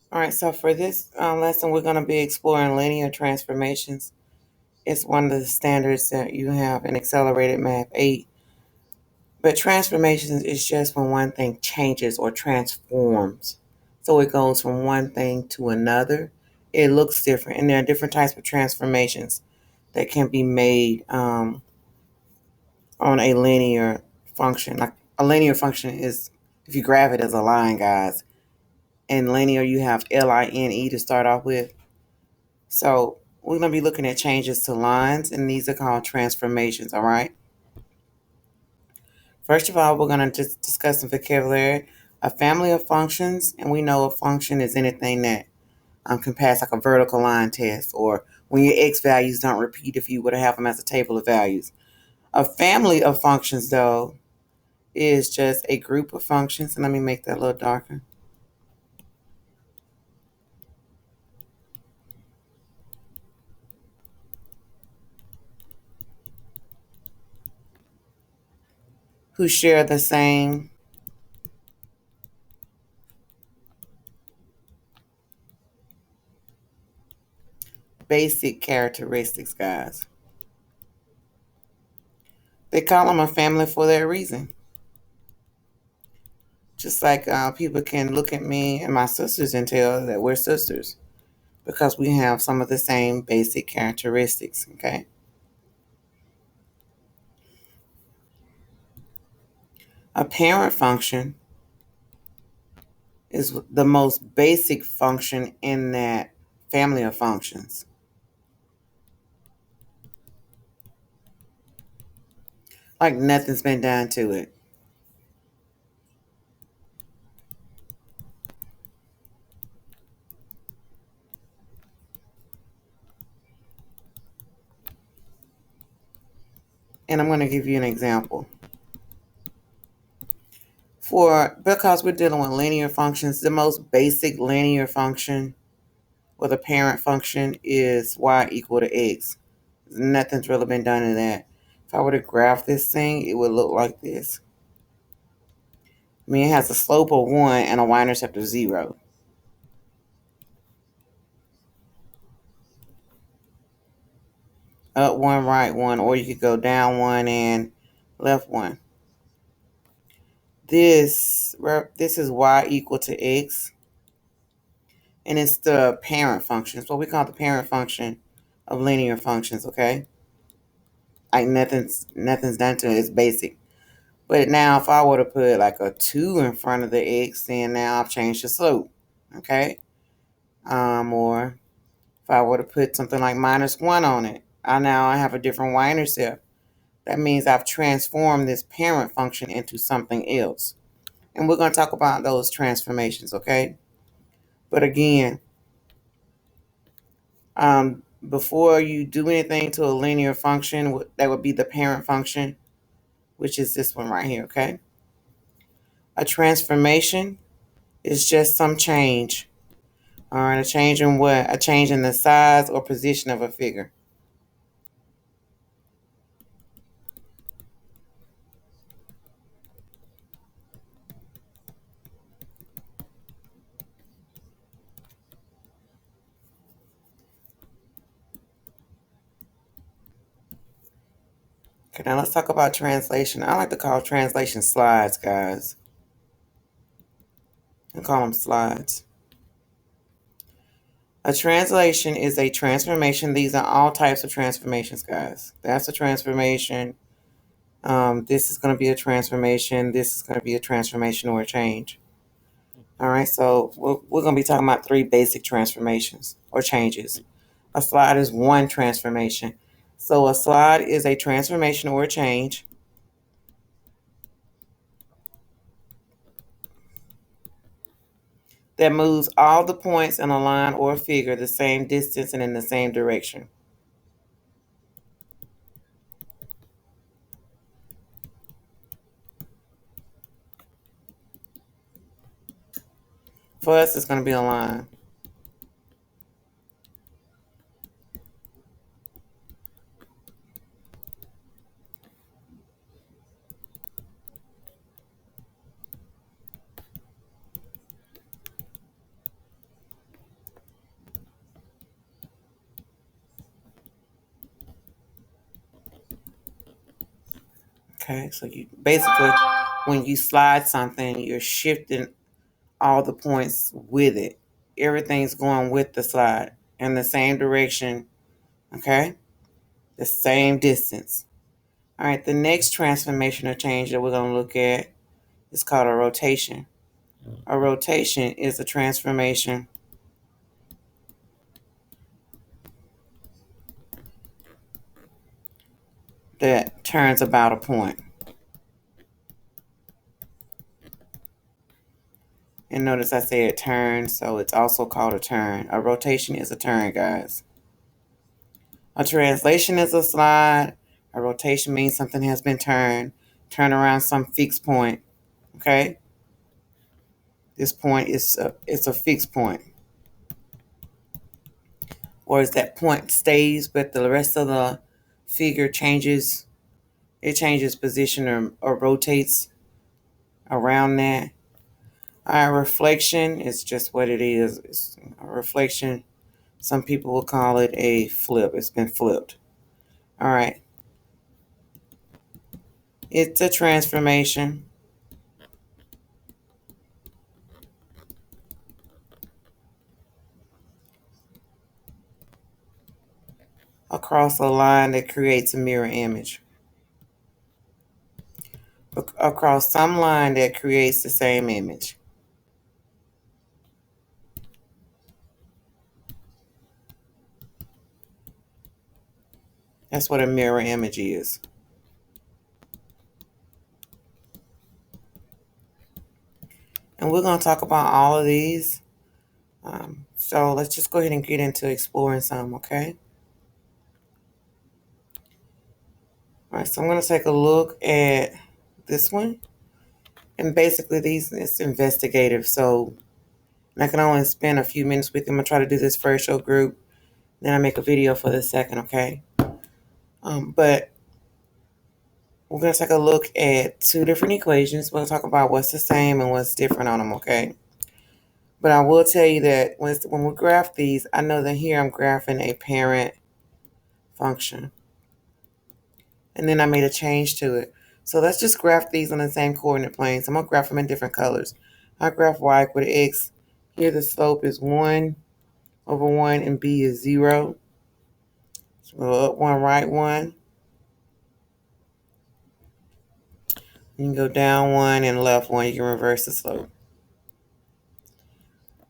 All right, so for this lesson, we're going to be exploring linear transformations. It's one of the standards that you have in Accelerated Math 8. But transformations is just when one thing changes or transforms. So it goes from one thing to another. It looks different, and there are different types of transformations that can be made on a linear function. Like a linear function is, if you graph it as a line, guys, and linear, you have line to start off with. So we're going to be looking at changes to lines, and these are called transformations, all right? First of all, we're going to just discuss some vocabulary. A family of functions, and we know a function is anything that can pass like a vertical line test, or when your x values don't repeat if you were to have them as a table of values. A family of functions, though, is just a group of functions, and let me make that a little darker, who share the same basic characteristics, guys. They call them a family for that reason. Just like people can look at me and my sisters and tell that we're sisters because we have some of the same basic characteristics, okay? A parent function is the most basic function in that family of functions. Like nothing's been done to it. And I'm going to give you an example. Because we're dealing with linear functions, the most basic linear function or the parent function is y equal to x. Nothing's really been done to that. If I were to graph this thing, it would look like this. I mean, it has a slope of 1 and a y-intercept of 0. Up 1, right 1, or you could go down 1 and left 1. This is y equal to x, and it's the parent function. It's what we call the parent function of linear functions, okay? Like nothing's done to it. It's basic. But now if I were to put like a 2 in front of the x, then now I've changed the slope, okay? Or if I were to put something like -1 on it, I have a different y-intercept. That means I've transformed this parent function into something else. And we're going to talk about those transformations, okay? But again, before you do anything to a linear function, that would be the parent function, which is this one right here, okay? A transformation is just some change. All right, a change in what? A change in the size or position of a figure. Okay, now let's talk about translation. I like to call translation slides, guys. I call them slides. A translation is a transformation. These are all types of transformations, guys. That's a transformation. This is going to be a transformation. This is going to be a transformation or a change. All right, so we're going to be talking about 3 basic transformations or changes. A slide is one transformation. So a slide is a transformation or a change that moves all the points in a line or a figure the same distance and in the same direction. For us, it's going to be a line. Okay, so you basically, when you slide something, you're shifting all the points with it. Everything's going with the slide in the same direction, okay? The same distance. All right, the next transformation or change that we're going to look at is called a rotation. A rotation is a transformation that turns about a point. And notice I said turn, so it's also called a turn. A rotation is a turn, guys. A translation is a slide. A rotation means something has been turned. Turn around some fixed point. Okay? This point is it's a fixed point. Or is that point stays, but the rest of the figure changes. It changes position or rotates around that. Our reflection is just what it is. It's a reflection. Some people will call it a flip. It's been flipped. All right. It's a transformation across a line that creates a mirror image. Across some line that creates the same image. That's what a mirror image is. And we're going to talk about all of these. So let's just go ahead and get into exploring some, okay? All right, so I'm going to take a look at this one. And basically, it's investigative. So I can only spend a few minutes with them. I'm going to try to do this first show group. Then I make a video for the second, okay? But we're going to take a look at two different equations. We'll talk about what's the same and what's different on them, okay? But I will tell you that when we graph these, I know that here I'm graphing a parent function. And then I made a change to it. So let's just graph these on the same coordinate planes. I'm going to graph them in different colors. I graph y equal to x. Here the slope is 1 over 1 and b is 0. So go up 1, right 1. You can go down 1 and left 1. You can reverse the slope.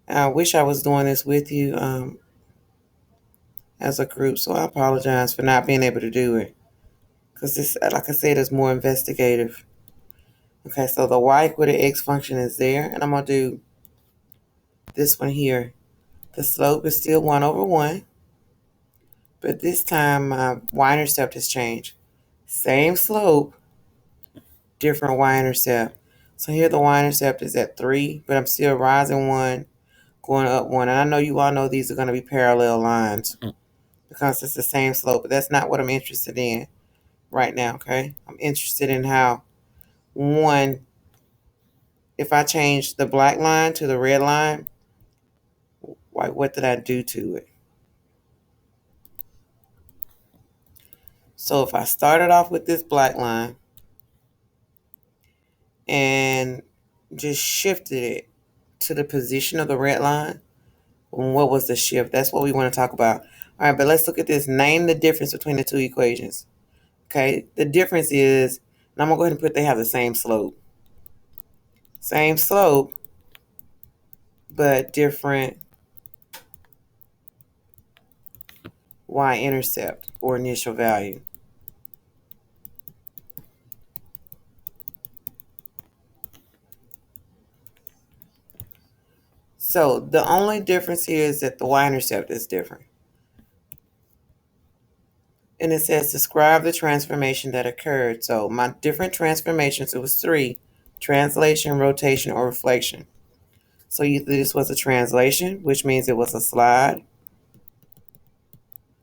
I wish I was doing this with you as a group, so I apologize for not being able to do it. Because this, like I said, is more investigative. Okay, so the y equal to x function is there, and I'm going to do this one here. The slope is still 1 over 1, but this time my y-intercept has changed. Same slope, different y-intercept. So here the y-intercept is at 3, but I'm still rising 1, going up 1. And I know you all know these are going to be parallel lines because it's the same slope, but that's not what I'm interested in right now, okay? I'm interested in how, one, if I change the black line to the red line, what did I do to it? So if I started off with this black line and just shifted it to the position of the red line, what was the shift? That's what we want to talk about. All right, but let's look at this. Name the difference between the two equations. Okay, the difference is, and I'm going to go ahead and put they have the same slope. Same slope, but different y-intercept or initial value. So the only difference here is that the y-intercept is different. And it says describe the transformation that occurred. So my different transformations, it was 3: translation, rotation, or reflection. So either this was a translation, which means it was a slide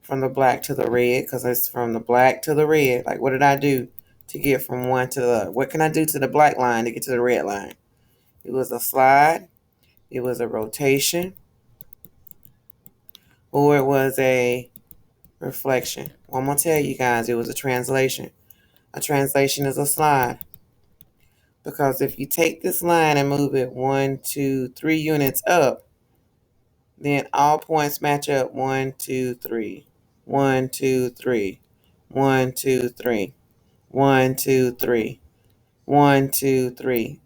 from the black to the red, because it's from the black to the red. Like, what did I do to get from one to the other? What can I do to the black line to get to the red line? It was a slide, it was a rotation, or it was a reflection. Well, I'm going to tell you guys, it was a translation. A translation is a slide. Because if you take this line and move it 1, 2, 3 units up, then all points match up 1, 2, 3, 1, 2, 3, 1, 2, 3, 1, 2, 3, 1, 2, 3.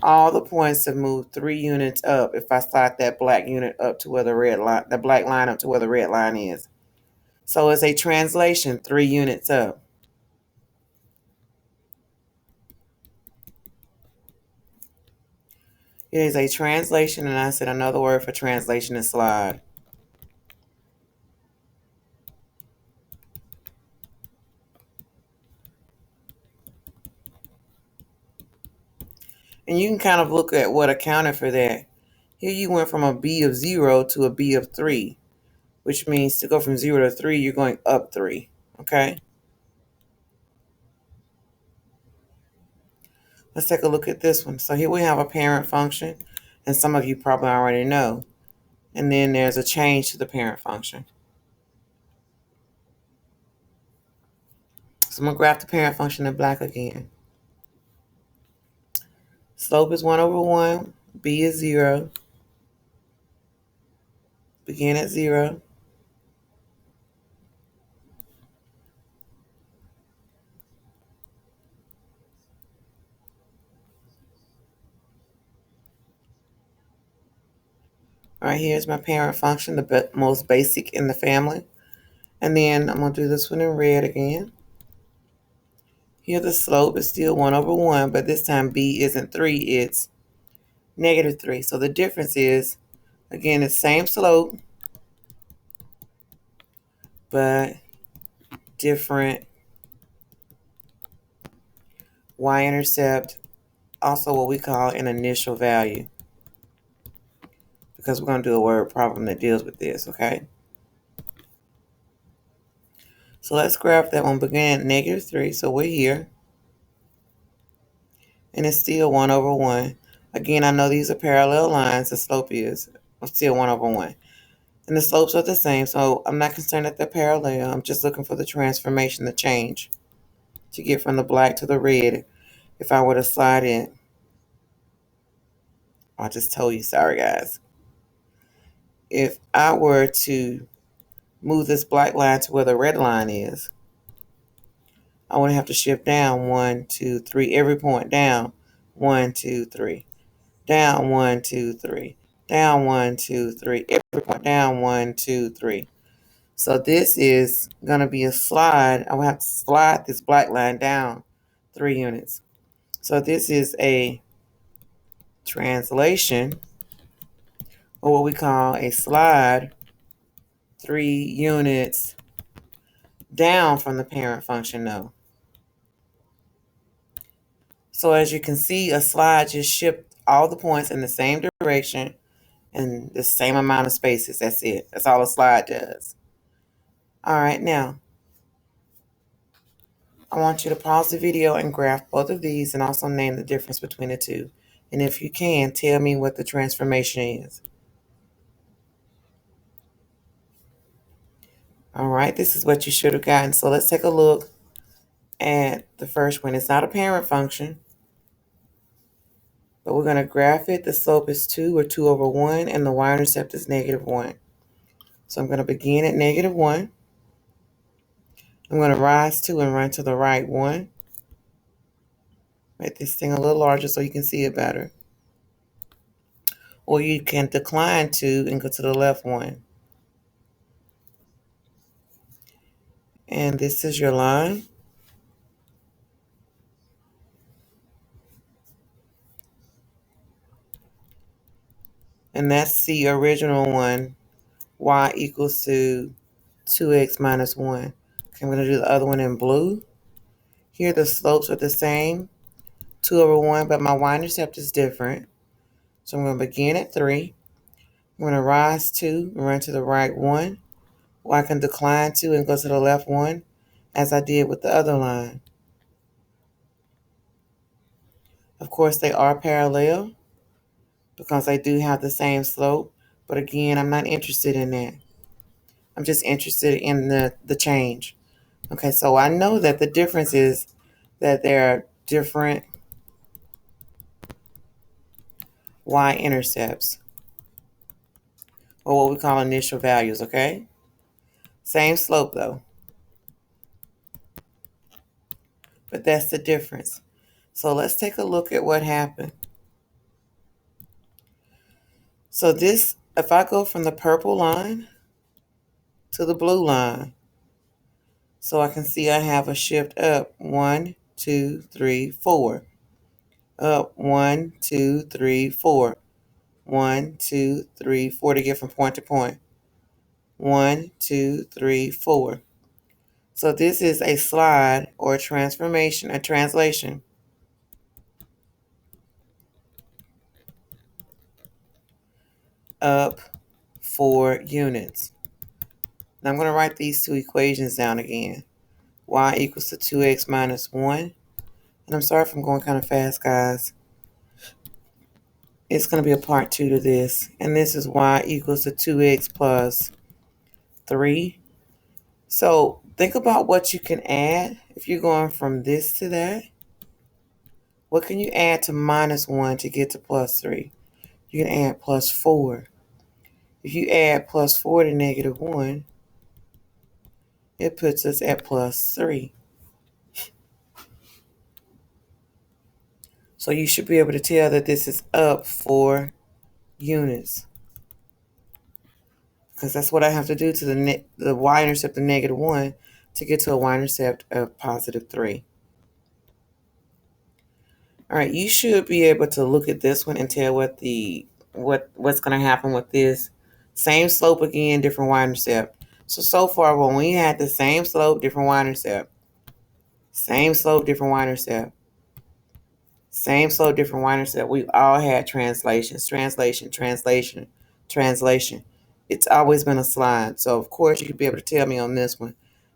All the points have moved 3 units up if I slide that black unit up to where the black line up to where the red line is. So it's a translation 3 units up. It is a translation, and I said another word for translation is slide. And you can kind of look at what accounted for that. Here you went from a B of 0 to a B of 3, which means to go from 0 to 3, you're going up 3, okay? Let's take a look at this one. So here we have a parent function, and some of you probably already know. And then there's a change to the parent function. So I'm going to graph the parent function in black again. Slope is 1 over 1. B is 0. Begin at 0. All right, here's my parent function, the most basic in the family. And then I'm going to do this one in red again. Here the slope is still 1 over 1, but this time B isn't 3, it's negative 3. So the difference is, again, the same slope, but different y-intercept, also what we call an initial value, because we're going to do a word problem that deals with this, okay? So let's graph that one beginning at negative 3, so we're here. And it's still 1 over 1. Again, I know these are parallel lines, the slope is still 1 over 1. And the slopes are the same, so I'm not concerned that they're parallel. I'm just looking for the transformation, the change, to get from the black to the red. If I were to slide it, I just told you, sorry guys. If I were to move this black line to where the red line is, I would have to shift down 1, 2, 3, every point down, 1, 2, 3, down 1, 2, 3, down 1, 2, 3, every point down 1, 2, 3. So this is going to be a slide. I will have to slide this black line down 3 units. So this is a translation, or what we call a slide 3 units down from the parent function though. So as you can see, a slide just shifts all the points in the same direction and the same amount of spaces. That's it. That's all a slide does. All right, now I want you to pause the video and graph both of these and also name the difference between the two. And if you can, tell me what the transformation is. All right, this is what you should have gotten. So let's take a look at the first one. It's not a parent function, but we're going to graph it. The slope is 2 or 2 over 1, and the y-intercept is negative 1. So I'm going to begin at negative 1. I'm going to rise 2 and run to the right 1. Make this thing a little larger so you can see it better. Or you can decline 2 and go to the left 1. And this is your line. And that's the original one, y equals to 2x minus 1. Okay, I'm going to do the other one in blue. Here the slopes are the same, 2 over 1, but my y-intercept is different. So I'm going to begin at 3. I'm going to rise 2 and run to the right 1. Or I can decline 2 and go to the left 1, as I did with the other line. Of course, they are parallel because they do have the same slope. But again, I'm not interested in that. I'm just interested in the change. Okay, so I know that the difference is that there are different y-intercepts, or what we call initial values, okay? Same slope though, but that's the difference. So let's take a look at what happened. So this, if I go from the purple line to the blue line, so I can see I have a shift up 1, 2, 3, 4. Up 1, 2, 3, 4. 1, 2, 3, 4 to get from point to point. 1, 2, 3, 4. So this is a slide or a transformation, a translation. Up 4 units. Now I'm going to write these two equations down again. Y equals to 2x minus 1. And I'm sorry if I'm going kind of fast, guys. It's going to be a part 2 to this. And this is y equals to 2x plus 3. So think about what you can add if you're going from this to that. What can you add to minus 1 to get to plus 3? You can add plus 4. If you add plus 4 to negative 1, it puts us at plus 3. So you should be able to tell that this is up 4 units. Because that's what I have to do to the y-intercept of negative 1 to get to a y-intercept of positive 3. All right, you should be able to look at this one and tell what's going to happen with this. Same slope again, different y-intercept. So far, when we had the same slope, different y-intercept. Same slope, different y-intercept. Same slope, different y-intercept. We've all had translations. Translation. It's always been a slide. So, of course, you could be able to tell me on this one.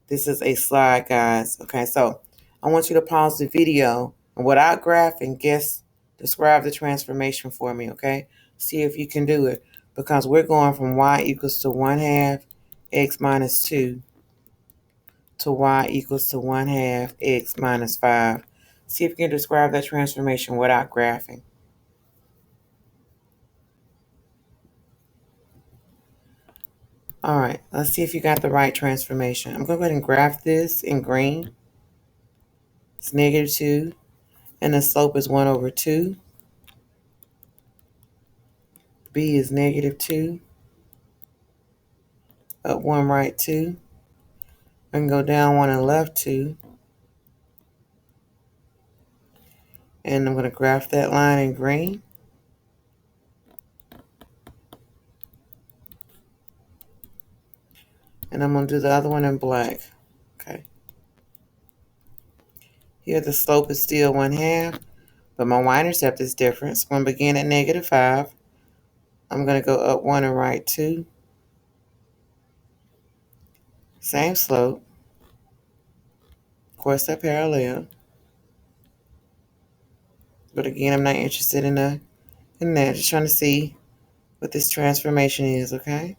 This is a slide, guys. Okay, so I want you to pause the video and without graphing, describe the transformation for me, okay? See if you can do it. Because we're going from y equals to 1/2 x minus 2 to y equals to 1/2 x minus 5. See if you can describe that transformation without graphing. All right, let's see if you got the right transformation. I'm going to go ahead and graph this in green. It's negative 2, and the slope is 1 over 2. B is negative 2. Up 1, right 2. I can go down 1 and left 2. And I'm going to graph that line in green. And I'm going to do the other one in black. Okay. Here the slope is still 1/2, but my y-intercept is different. So I'm going to begin at negative 5. I'm going to go up 1 and right 2. Same slope. Of course, they're parallel. But again, I'm not interested in that. Just trying to see what this transformation is, okay?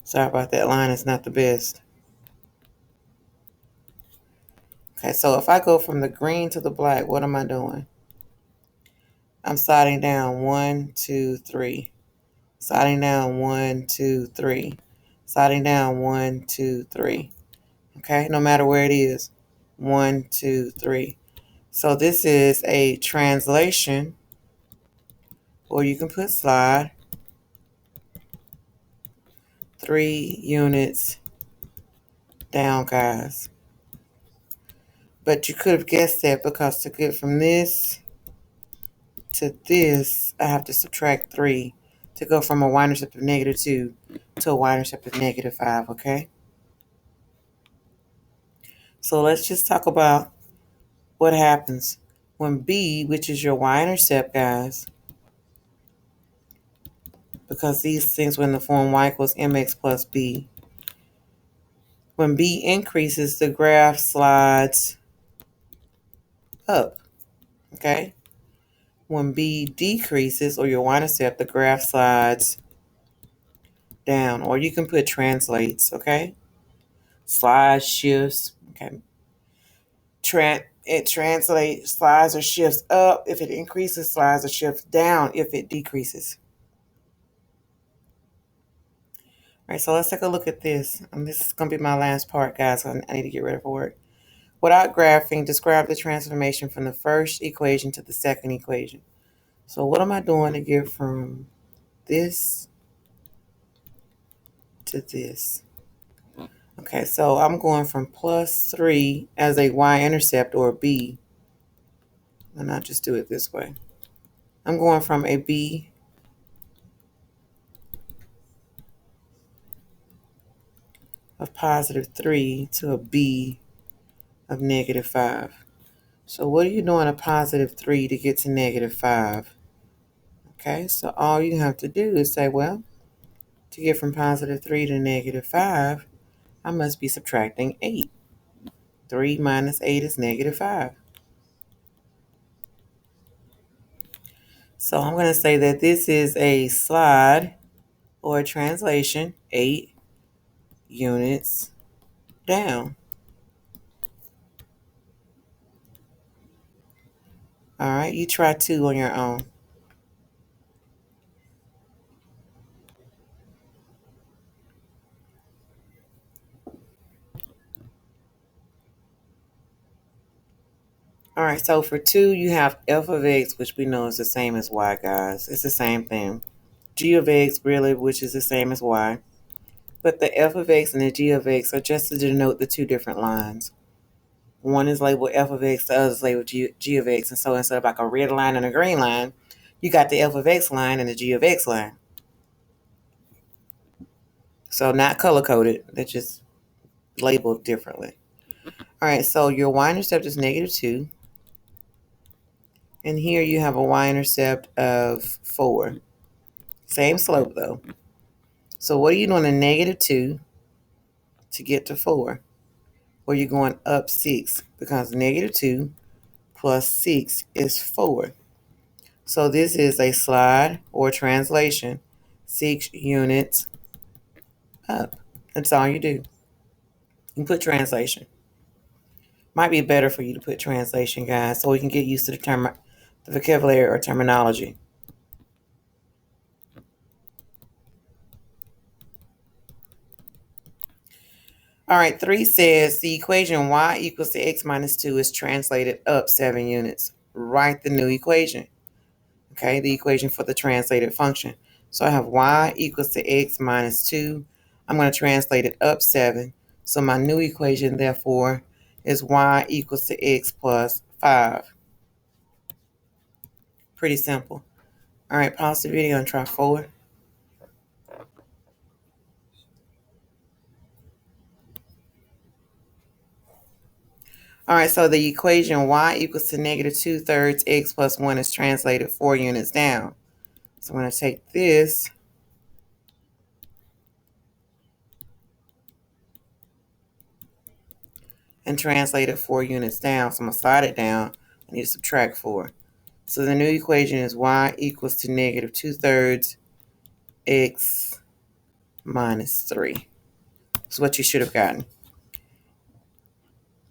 Sorry about that line. It's not the best. Okay, so if I go from the green to the black, what am I doing? I'm sliding down 1, 2, 3. Sliding down 1, 2, 3. Sliding down 1, 2, 3. Okay, no matter where it is. 1, 2, 3. So this is a translation, or you can put slide. 3 units down, guys. But you could have guessed that because to get from this to this, I have to subtract 3 to go from a y-intercept of negative 2 to a y-intercept of negative 5, okay? So let's just talk about what happens when B, which is your y-intercept, guys, because these things were in the form y equals mx plus b. When B increases, the graph slides up, okay? When B decreases, or your y-intercept, the graph slides down, or you can put translates, okay? slides, shifts. Okay. It translates slides or shifts up if it increases, slides or shifts down if it decreases. All right, so let's take a look at this. This is going to be my last part, guys. So I need to get ready for work. Without graphing, describe the transformation from the first equation to the second equation. So what am I doing to get from this to this? Okay, so I'm going from plus 3 as a y-intercept or a b. Why not just do it this way? I'm going from a b of positive 3 to a b of negative 5. So what are you doing a positive 3 to get to negative 5? Okay, so all you have to do is say, well, to get from positive 3 to negative 5, I must be subtracting 8. 3 minus 8 is negative 5. So I'm going to say that this is a slide or a translation 8 units down. All right, you try 2 on your own. All right, so for 2, you have f of x, which we know is the same as y, guys. It's the same thing. G of x, really, which is the same as y. But the f of x and the g of x are just to denote the two different lines. One is labeled f of x, the other is labeled g of x. And so instead of like a red line and a green line, you got the f of x line and the g of x line. So not color-coded, they're just labeled differently. All right, so your y-intercept is negative 2. And here you have a y-intercept of 4. Same slope, though. So what are you doing a negative 2 to get to 4? Well, you're going up 6 because negative 2 plus 6 is 4. So this is a slide or translation 6 units up. That's all you do. You can put translation. Might be better for you to put translation, guys, so we can get used to the vocabulary or terminology. All right, 3 says the equation y equals to x minus 2 is translated up 7 units. Write the new equation. Okay, the equation for the translated function. So I have y equals to x minus 2. I'm going to translate it up 7. So my new equation, therefore, is y equals to x plus 5. Pretty simple. All right, pause the video and try 4. All right, so the equation y equals to negative 2/3 x plus 1 is translated 4 units down. So I'm going to take this and translate it 4 units down. So I'm going to slide it down. I need to subtract 4. So the new equation is y equals to negative 2/3 x minus 3. That's what you should have gotten.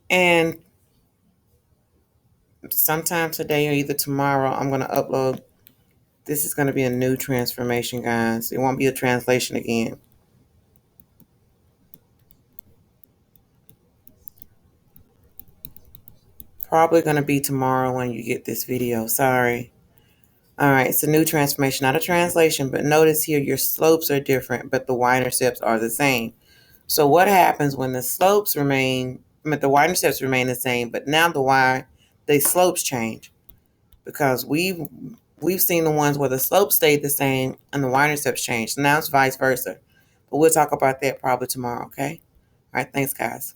And sometime today or either tomorrow, I'm going to upload. This is going to be a new transformation, guys. It won't be a translation again. Probably going to be tomorrow when you get this video. Sorry. All right, it's a new transformation, not a translation, but notice here your slopes are different, but the y-intercepts are the same. So what happens when the slopes remain, the y-intercepts remain the same, but now the slopes change? Because we've seen the ones where the slope stayed the same and the y-intercepts changed. So now it's vice versa. But we'll talk about that probably tomorrow, okay? All right, thanks, guys.